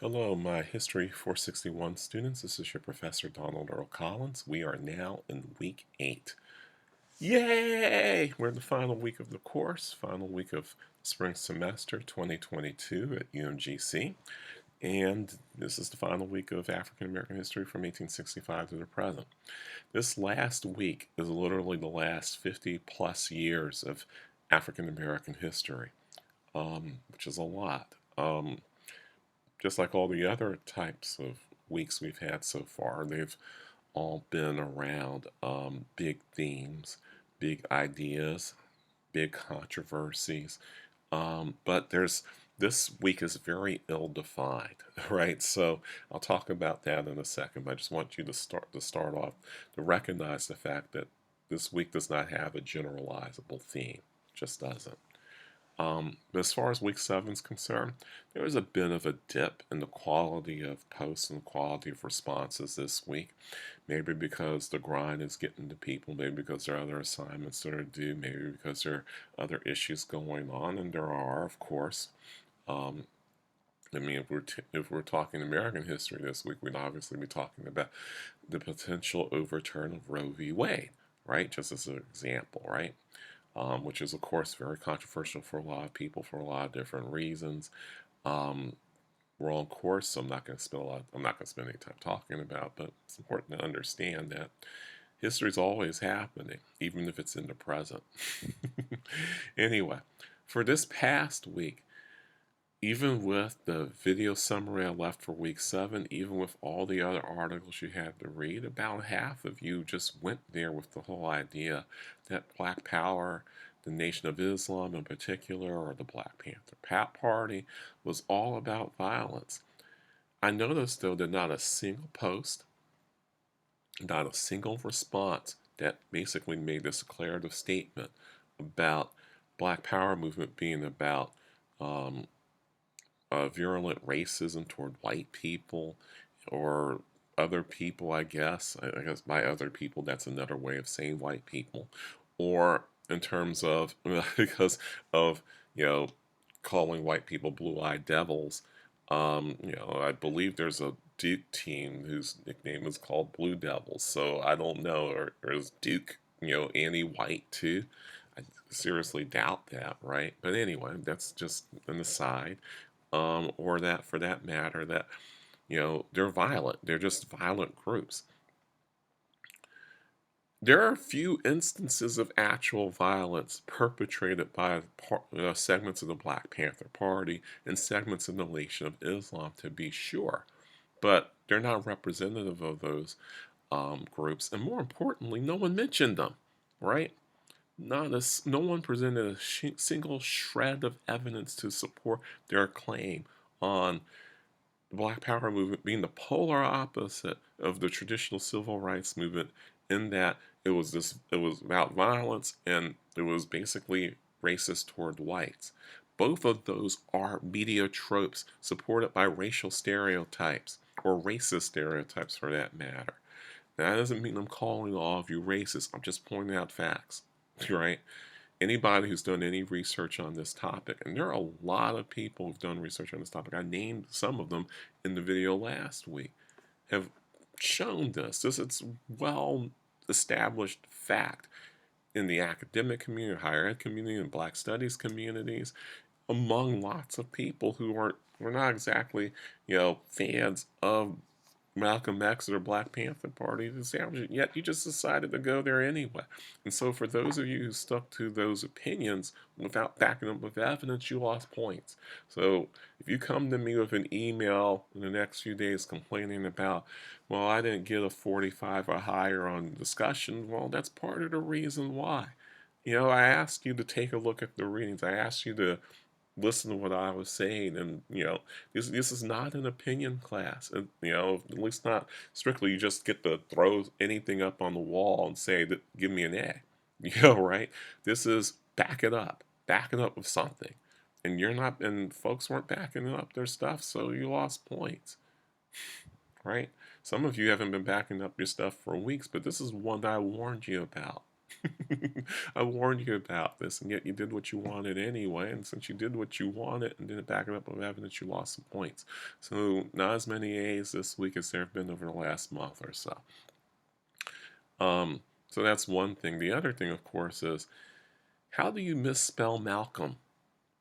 Hello, my History 461 students. This is your Professor Donald Earl Collins. We are now in week 8. Yay! We're in the final week of the course, final week of spring semester 2022 at UMGC. And this is the final week of African American history from 1865 to the present. This last week is literally the last 50 plus years of African American history, which is a lot. Just like all the other types of weeks we've had so far, they've all been around big themes, big ideas, big controversies. But this week is very ill-defined, right? So I'll talk about that in a second. But I just want you to start off to recognize the fact that this week does not have a generalizable theme. It just doesn't. But as far as week 7 is concerned, there was a bit of a dip in the quality of posts and quality of responses this week. Maybe because the grind is getting to people, maybe because there are other assignments that are due, maybe because there are other issues going on, and there are, of course. Um, I mean, if we're talking American history this week, we'd obviously be talking about the potential overturn of Roe v. Wade, right? Just as an example, right? Which is, of course, very controversial for a lot of people for a lot of different reasons. Um, we're on course, so I'm not going to spend any time talking about, but it's important to understand that history is always happening, even if it's in the present. Anyway, for this past week, even with the video summary I left for week 7, even with all the other articles you had to read, about half of you just went there with the whole idea that Black Power, the Nation of Islam in particular, or the Black Panther Party, was all about violence. I noticed, though, that not a single post, not a single response that basically made this declarative statement about Black Power movement being about um, virulent racism toward white people or other people, I guess. I guess by other people, that's another way of saying white people. Or in terms of, because of, you know, calling white people blue-eyed devils. I believe there's a Duke team whose nickname is called Blue Devils. So I don't know, or is Duke, anti-white too? I seriously doubt that, right? But anyway, that's just an aside. Or that, for that matter, that they're violent. They're just violent groups. There are a few instances of actual violence perpetrated by segments of the Black Panther Party and segments of the Nation of Islam, to be sure, but they're not representative of those groups. And more importantly, no one mentioned them, right? No one presented a single shred of evidence to support their claim on the Black Power movement being the polar opposite of the traditional civil rights movement, in that it was about violence and it was basically racist toward whites. Both of those are media tropes supported by racial stereotypes, or racist stereotypes for that matter. Now, that doesn't mean I'm calling all of you racist. I'm just pointing out facts, right? Anybody who's done any research on this topic, and there are a lot of people who've done research on this topic, I named some of them in the video last week, have shown this. It's well established fact in the academic community, higher ed community, and black studies communities, among lots of people who were not exactly, fans of Malcolm X or the Black Panther Party to establish it, yet you just decided to go there anyway. And so for those of you who stuck to those opinions without backing them with evidence, you lost points. So if you come to me with an email in the next few days complaining about, well, I didn't get a 45 or higher on discussion, well, that's part of the reason why. I asked you to take a look at the readings. I asked you to listen to what I was saying, and this is not an opinion class, and at least not strictly. You just get to throw anything up on the wall and say that give me an A, right? This is back it up with something, and you're not, and folks weren't backing up their stuff, so you lost points, right? Some of you haven't been backing up your stuff for weeks, but this is one that I warned you about, I warned you about this, and yet you did what you wanted anyway. And since you did what you wanted and didn't back it up with evidence, you lost some points. So not as many A's this week as there have been over the last month or so. So that's one thing. The other thing, of course, is how do you misspell Malcolm?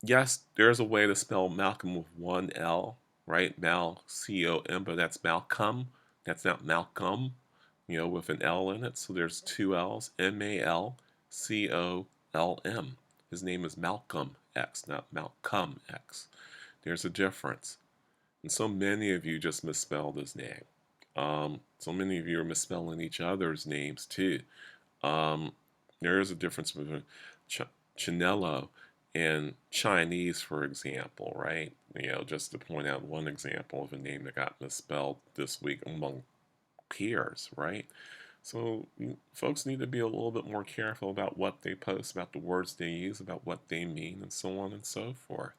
Yes, there's a way to spell Malcolm with one L, right? C-O-M, but that's Malcolm. That's not Malcolm, with an L in it. So there's two L's, Malcolm. His name is Malcolm X, not Malcolm X. There's a difference. And so many of you just misspelled his name. So many of you are misspelling each other's names too. There is a difference between Chinelo and Chinese, for example, right? Just to point out one example of a name that got misspelled this week among peers, right? So folks need to be a little bit more careful about what they post, about the words they use, about what they mean, and so on and so forth.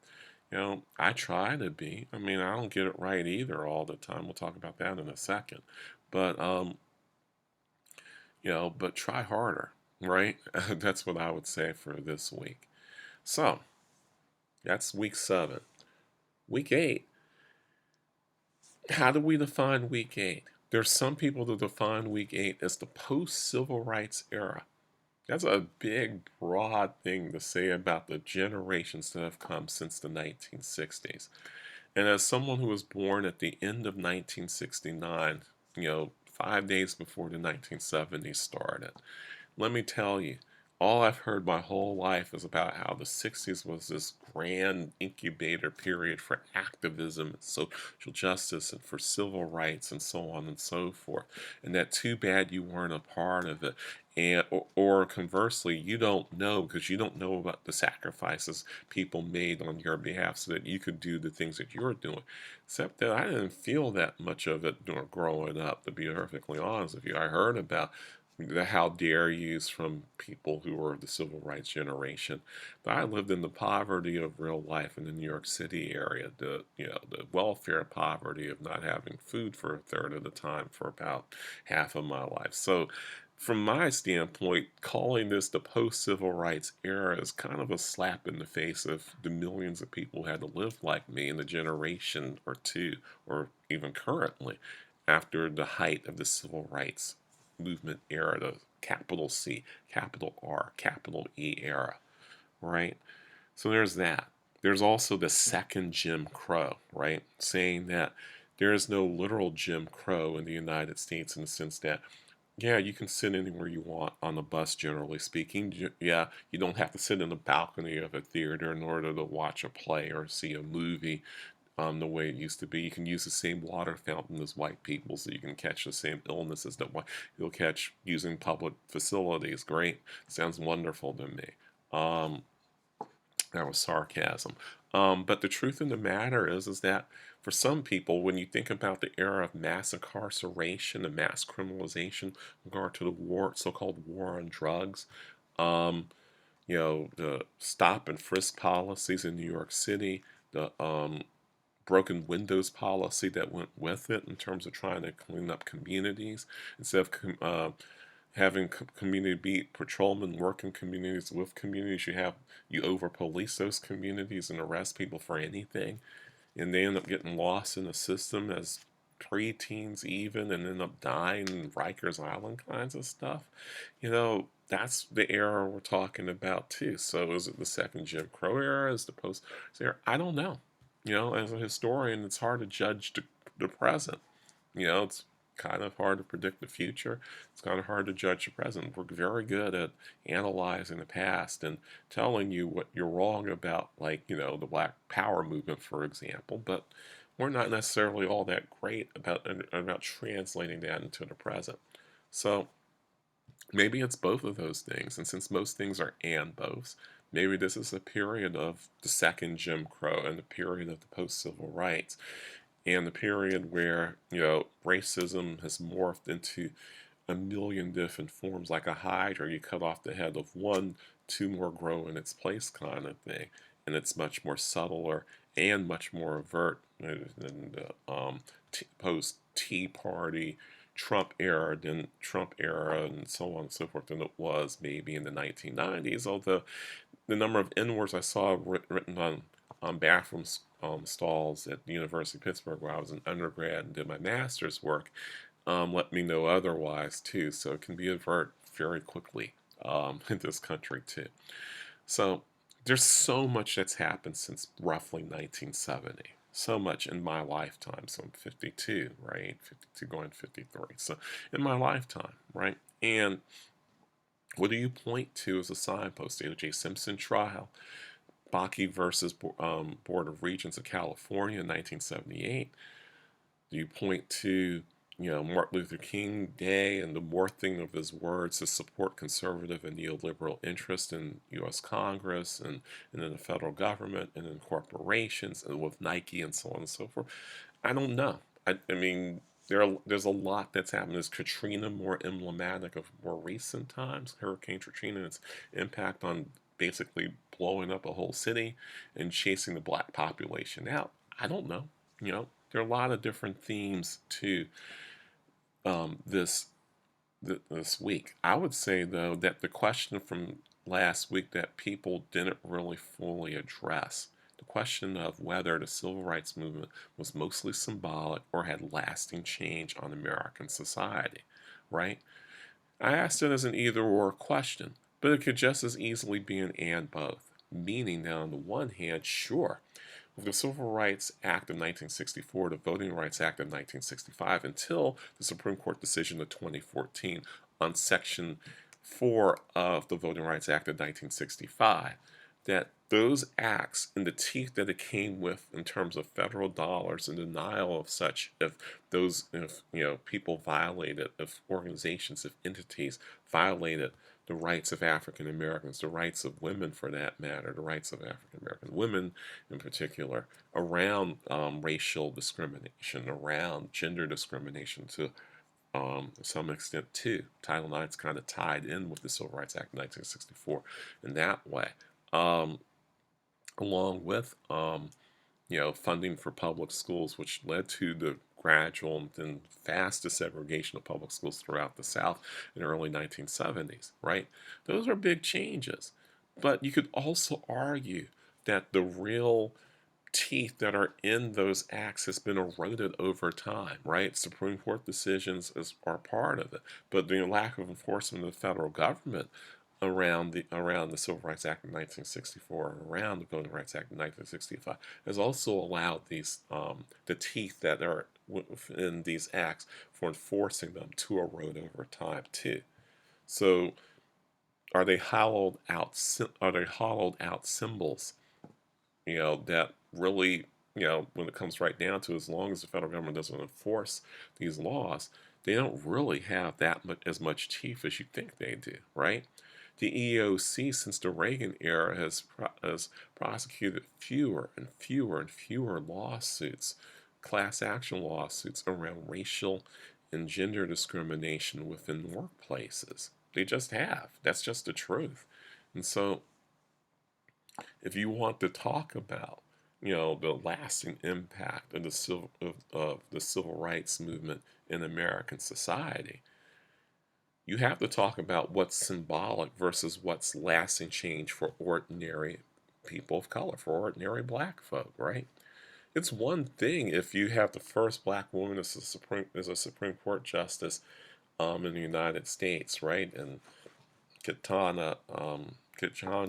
I try to be. I mean, I don't get it right either all the time. We'll talk about that in a second. But but try harder, right? That's what I would say for this week. So, that's week 7. Week 8. How do we define week 8? There's some people that define week 8 as the post-civil rights era. That's a big, broad thing to say about the generations that have come since the 1960s. And as someone who was born at the end of 1969, 5 days before the 1970s started, let me tell you, all I've heard my whole life is about how the 60s was this grand incubator period for activism and social justice and for civil rights and so on and so forth. And that too bad you weren't a part of it. And or conversely, you don't know because you don't know about the sacrifices people made on your behalf so that you could do the things that you're doing. Except that I didn't feel that much of it growing up, to be perfectly honest with you. I heard about the how dare yous from people who were of the civil rights generation. But I lived in the poverty of real life in the New York City area, the welfare poverty of not having food for a third of the time for about half of my life. So from my standpoint, calling this the post-civil rights era is kind of a slap in the face of the millions of people who had to live like me in the generation or two, or even currently, after the height of the civil rights movement era, the capital C, capital R, capital E era, right? So there's that. There's also the second Jim Crow, right? Saying that there is no literal Jim Crow in the United States in the sense that, yeah, you can sit anywhere you want on the bus, generally speaking. Yeah, you don't have to sit in the balcony of a theater in order to watch a play or see a movie the way it used to be. You can use the same water fountain as white people, so you can catch the same illnesses that you'll catch using public facilities. Great. Sounds wonderful to me. Um, that was sarcasm. But the truth of the matter is that for some people, when you think about the era of mass incarceration and mass criminalization in regard to the war, so-called war on drugs, um, the stop and frisk policies in New York City, the broken windows policy that went with it in terms of trying to clean up communities instead of having community patrolmen work in communities with communities. You over police those communities and arrest people for anything, and they end up getting lost in the system as preteens even, and end up dying in Rikers Island kinds of stuff. That's the era we're talking about too. So is it the second Jim Crow era? Is the post era? I don't know. As a historian, it's hard to judge the present. It's kind of hard to predict the future. It's kind of hard to judge the present. We're very good at analyzing the past and telling you what you're wrong about, like, the Black Power movement, for example, but we're not necessarily all that great about translating that into the present. So maybe it's both of those things, and since most things are and boths, maybe this is a period of the second Jim Crow and the period of the post-civil rights, and the period where racism has morphed into a million different forms, like a hydra. You cut off the head of one, two more grow in its place, kind of thing, and it's much more subtler and much more overt than the post Tea Party Trump era and so on and so forth than it was maybe in the 1990s. Although the number of N-words I saw written on bathroom stalls at the University of Pittsburgh where I was an undergrad and did my master's work let me know otherwise too. So it can be avert very quickly in this country too. So there's so much that's happened since roughly 1970. So much in my lifetime. So I'm 52, right? 52 going 53. So in my lifetime, right? And what do you point to as a signpost? The O.J. Simpson trial, Bakke versus Board of Regents of California in 1978. Do you point to Martin Luther King Day and the morphing of his words to support conservative and neoliberal interests in U.S. Congress and in the federal government and in corporations and with Nike and so on and so forth? I don't know. I mean, there's a lot that's happened. Is Katrina more emblematic of more recent times? Hurricane Katrina and its impact on basically blowing up a whole city and chasing the black population out. I don't know. There are a lot of different themes to this this week. I would say though that the question from last week that people didn't really fully address, the question of whether the civil rights movement was mostly symbolic or had lasting change on American society, right? I asked it as an either or question, but it could just as easily be an and both. Meaning that on the one hand, sure, with the Civil Rights Act of 1964, the Voting Rights Act of 1965, until the Supreme Court decision of 2014 on Section 4 of the Voting Rights Act of 1965, that those acts and the teeth that it came with in terms of federal dollars and denial of such, if people violated, if organizations, if entities violated the rights of African Americans, the rights of women for that matter, the rights of African American women in particular, around racial discrimination, around gender discrimination to some extent too. Title IX is kind of tied in with the Civil Rights Act of 1964 in that way, along with funding for public schools, which led to the gradual and then fast desegregation of public schools throughout the South in the early 1970s, right? Those are big changes. But you could also argue that the real teeth that are in those acts has been eroded over time, right? Supreme Court decisions are part of it, but the lack of enforcement of the federal government around the Civil Rights Act of 1964 and around the Voting Rights Act of 1965 has also allowed these the teeth that are within these acts for enforcing them to erode over time too. So are they hollowed out? Are they hollowed out symbols? That really, when it comes right down to, as long as the federal government doesn't enforce these laws, they don't really have as much teeth as you think they do, right? The EEOC, since the Reagan era, has prosecuted fewer and fewer and fewer lawsuits, class action lawsuits around racial and gender discrimination within workplaces. They just have. That's just the truth. And so, if you want to talk about, the lasting impact of the civil rights movement in American society, you have to talk about what's symbolic versus what's lasting change for ordinary people of color, for ordinary black folk, right? It's one thing if you have the first black woman as a Supreme Court justice in the United States, right? And Katanja,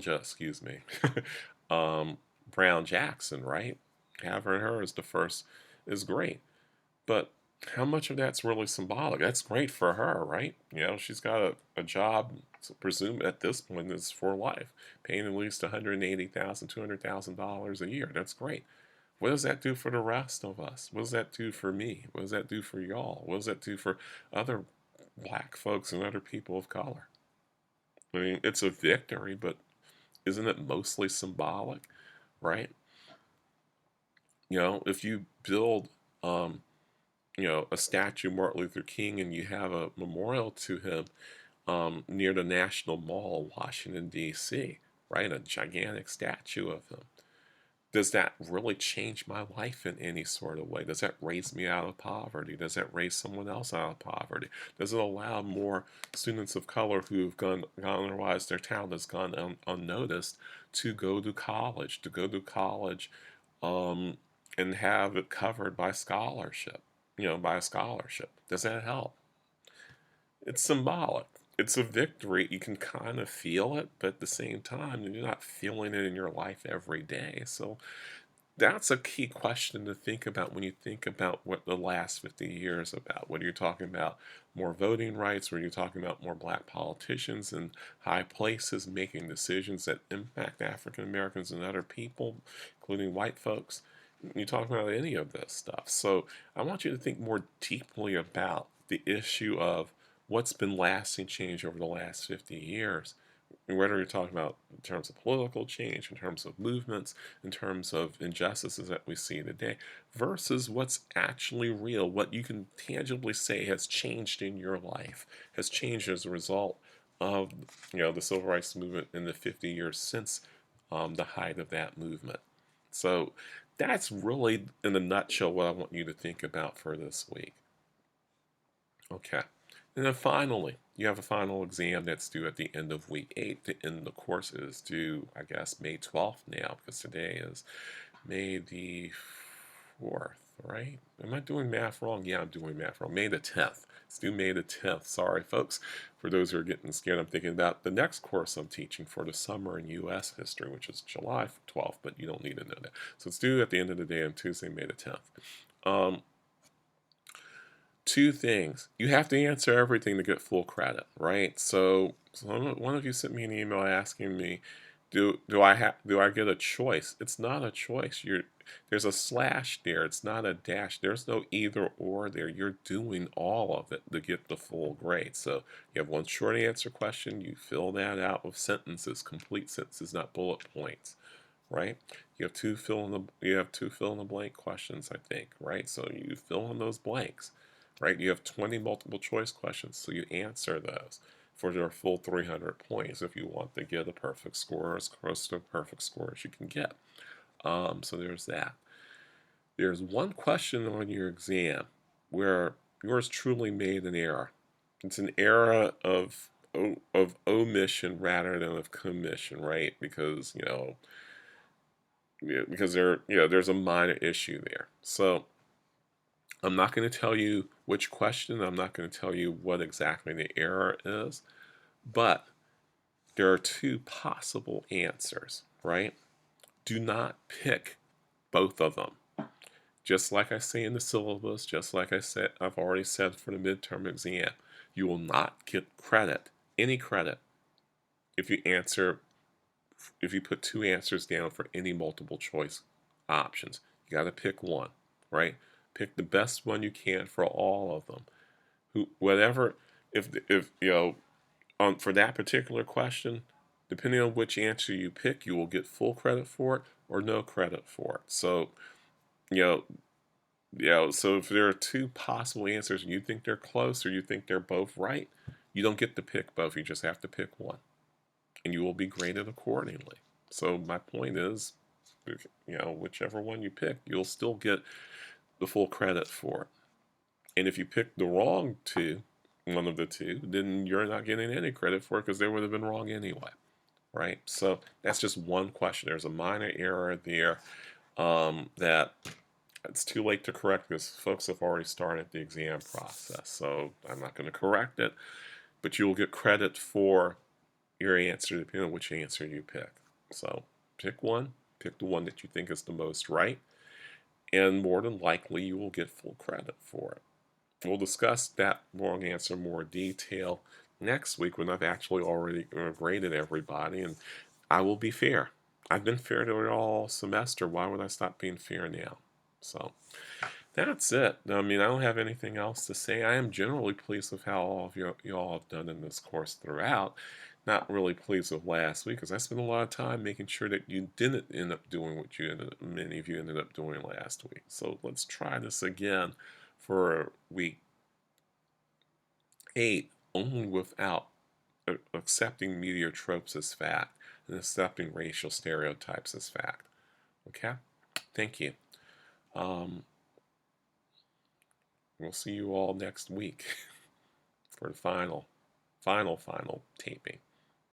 excuse me, Brown Jackson, right? Having her as the first is great. But how much of that's really symbolic? That's great for her, right? She's got a job, presume at this point is for life, paying at least $180,000, $200,000 a year. That's great. What does that do for the rest of us? What does that do for me? What does that do for y'all? What does that do for other black folks and other people of color? I mean, it's a victory, but isn't it mostly symbolic, right? If you build a statue of Martin Luther King and you have a memorial to him near the National Mall, Washington, D.C., right? A gigantic statue of him. Does that really change my life in any sort of way? Does that raise me out of poverty? Does that raise someone else out of poverty? Does it allow more students of color who've gone otherwise their talent has gone unnoticed to go to college, um, and have it covered by scholarship, by a scholarship? Does that help? It's symbolic. It's a victory. You can kind of feel it, but at the same time, you're not feeling it in your life every day. So that's a key question to think about when you think about what the last 50 years about. Whether you're talking about more voting rights, or you're talking about more black politicians in high places making decisions that impact African Americans and other people, including white folks. You talk about any of this stuff. So I want you to think more deeply about the issue of what's been lasting change over the last 50 years. Whether you're talking about in terms of political change, in terms of movements, in terms of injustices that we see today, versus what's actually real, what you can tangibly say has changed in your life, has changed as a result of the civil rights movement in the 50 years since the height of that movement. So that's really, in a nutshell, what I want you to think about for this week. Okay. And then finally, you have a final exam that's due at the end of week 8. The end of the course is due, I guess, May 12th now, because today is May the 4th, right? Am I doing math wrong? Yeah, I'm doing math wrong. May the 10th. It's due May the 10th. Sorry, folks. For those who are getting scared, I'm thinking about the next course I'm teaching for the summer in U.S. history, which is July 12th, but you don't need to know that. So it's due at the end of the day on Tuesday, May the 10th. Two things. You have to answer everything to get full credit, right? So one of you sent me an email asking me, do I get a choice? It's not a choice. There's a slash there. It's not a dash. There's no either or there. You're doing all of it to get the full grade. So you have one short answer question. You fill that out with sentences, complete sentences, not bullet points, right? You have two fill in the blank questions, I think, right? So you fill in those blanks, right? You have 20 multiple choice questions, so you answer those for your full 300 points if you want to get a perfect score, as close to a perfect score as you can get. So there's that. There's one question on your exam where yours truly made an error. It's an error of omission rather than of commission, right? Because there's a minor issue there. So I'm not going to tell you which question. I'm not going to tell you what exactly the error is, but there are two possible answers, right? Do not pick both of them. Just like I say in the syllabus, just like I've already said for the midterm exam, you will not get credit, any credit, if you put two answers down for any multiple choice options. You got to pick one, right? Pick the best one you can for all of them. Whatever, if for that particular question, depending on which answer you pick, you will get full credit for it or no credit for it. So, you know, so if there are two possible answers and you think they're close or you think they're both right, you don't get to pick both. You just have to pick one, and you will be graded accordingly. So my point is, whichever one you pick, you'll still get the full credit for it. And if you pick the wrong one of the two, then you're not getting any credit for it because they would have been wrong anyway, right? So that's just one question. There's a minor error there that it's too late to correct because folks have already started the exam process. So I'm not going to correct it, but you will get credit for your answer depending on which answer you pick. So pick the one that you think is the most right, and more than likely you will get full credit for it. We'll discuss that wrong answer in more detail next week when I've actually already graded everybody, and I will be fair. I've been fair to it all semester. Why would I stop being fair now? So that's it. I mean, I don't have anything else to say. I am generally pleased with how all of you all have done in this course throughout. Not really pleased with last week because I spent a lot of time making sure that you didn't end up doing what many of you ended up doing last week. So let's try this again for week 8, only without accepting media tropes as fact and accepting racial stereotypes as fact. Okay? Thank you. Um, we'll see you all next week for the final taping.